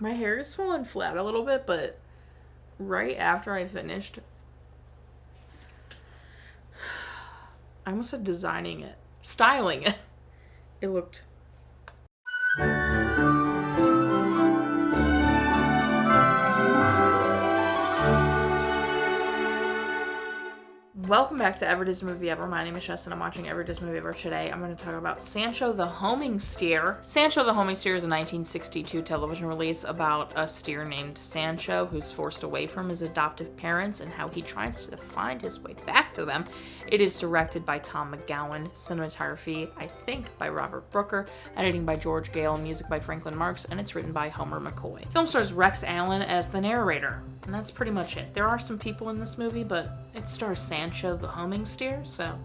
My hair is falling flat a little bit, but right after I finished, I almost said designing it. Styling it. It looked... Welcome back to Every Disney Movie Ever. My name is Jess and I'm watching Every Disney Movie Ever. Today I'm going to talk about Sancho The Homing Steer. Sancho The Homing Steer is a 1962 television release about a steer named Sancho who's forced away from his adoptive parents and how he tries to find his way back to them. It is directed by Tom McGowan, cinematography, I think, by Robert Brooker, editing by George Gale, music by Franklin Marks, and it's written by Homer McCoy. The film stars Rex Allen as the narrator, and that's pretty much it. There are some people in this movie, but it stars Sancho The Homing Steer, so...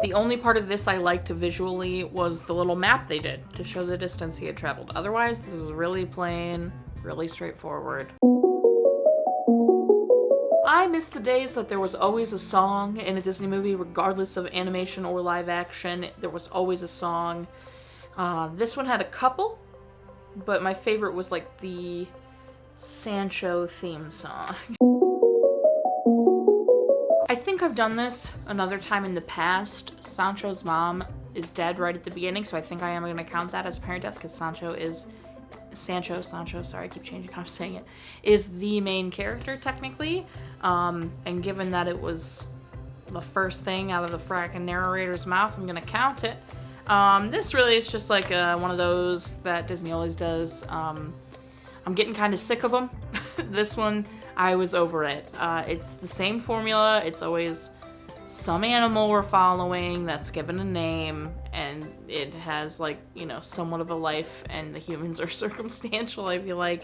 The only part of this I liked visually was the little map they did to show the distance he had traveled. Otherwise, this is really plain, really straightforward. I miss the days that there was always a song in a Disney movie, regardless of animation or live action. There was always a song. This one had a couple, but my favorite was like the Sancho theme song. I think I've done this another time in the past. Sancho's mom is dead right at the beginning, so I think I am going to count that as a parent death because Sancho, sorry, I keep changing how I'm saying it, is the main character technically. And given that it was the first thing out of the fracking narrator's mouth, I'm going to count it. This really is just like one of those that Disney always does. I'm getting kind of sick of them. This one, I was over it. It's the same formula. It's always some animal we're following that's given a name, and it has, like, you know, somewhat of a life, and the humans are circumstantial, I feel like.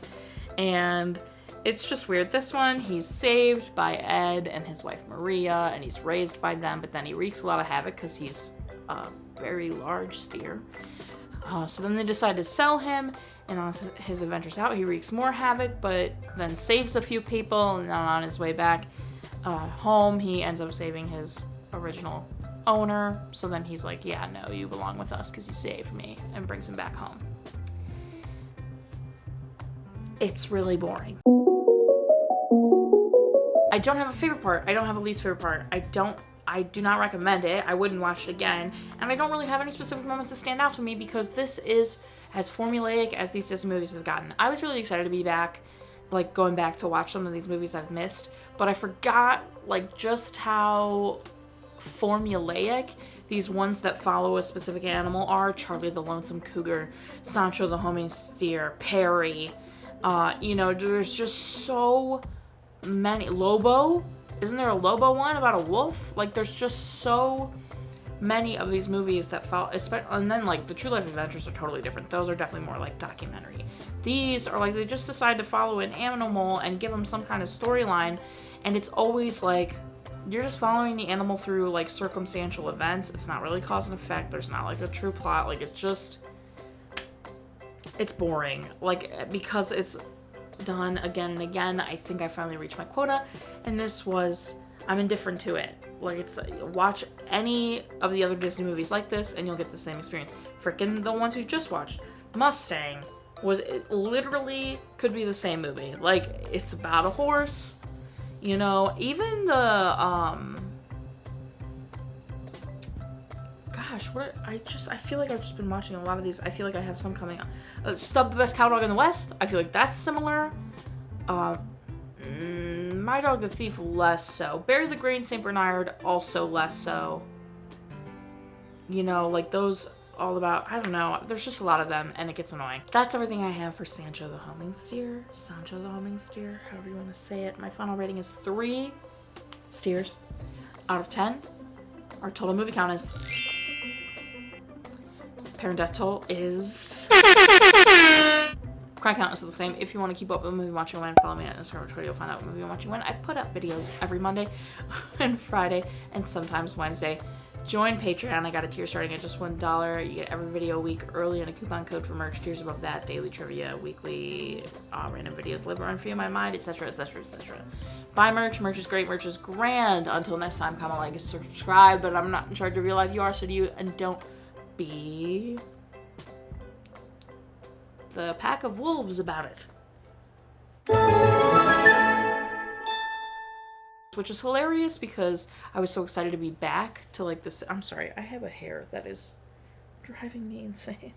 And it's just weird. This one, he's saved by Ed and his wife Maria, and he's raised by them, but then he wreaks a lot of havoc because he's a very large steer. So then they decide to sell him, and on his adventures out, he wreaks more havoc, but then saves a few people, and then on his way back home, he ends up saving his original owner. So then he's like, yeah, no, you belong with us because you saved me, and brings him back home. It's really boring. I don't have a favorite part. I don't have a least favorite part. I do not recommend it. I wouldn't watch it again. And I don't really have any specific moments that stand out to me because this is as formulaic as these Disney movies have gotten. I was really excited to be back, like going back to watch some of these movies I've missed, but I forgot like just how formulaic these ones that follow a specific animal are. Charlie the Lonesome Cougar, Sancho the Homing Steer, Perry. You know, there's just so many. Lobo? Isn't there a Lobo one about a wolf? Like, there's just so many of these movies that follow, and then, like, the True Life Adventures are totally different. Those are definitely more, like, documentary. These are, like, they just decide to follow an animal and give them some kind of storyline, and it's always, like, you're just following the animal through, like, circumstantial events. It's not really cause and effect. There's not, like, a true plot. Like, it's just, it's boring. Like, because it's done again and again, I think I finally reached my quota, and this was, I'm indifferent to it. Like, it's, watch any of the other Disney movies like this and you'll get the same experience. Frickin' the ones we just watched, Mustang, it literally could be the same movie. Like, it's about a horse, you know. Even the I feel like I've just been watching a lot of these. I feel like I have some coming up. Stub the Best Cowdog in the West, I feel like that's similar. My Dog the Thief, less so. Barry the Green St. Bernard, also less so. You know, like those all about, I don't know, there's just a lot of them and it gets annoying. That's everything I have for Sancho the Homing Steer. Sancho the Homing Steer, however you want to say it. My final rating is 3 steers out of 10. Our total movie count is... Parent death toll is... Cry count is the same. If you want to keep up with movie watching when, follow me on Instagram or Twitter. You'll find out what movie I'm watching when. I put up videos every Monday and Friday and sometimes Wednesday. Join Patreon. I got a tier starting at just $1. You get every video a week early and a coupon code for merch. Tiers above that, daily trivia, weekly random videos, live run free in my mind, etc., etc., etc. Buy merch. Merch is great. Merch is grand. Until next time, comment, like, and subscribe. But I'm not in charge of your life. You are, so do you. And don't be the pack of wolves about it. Which is hilarious because I was so excited to be back to like this. I'm sorry, I have a hair that is driving me insane.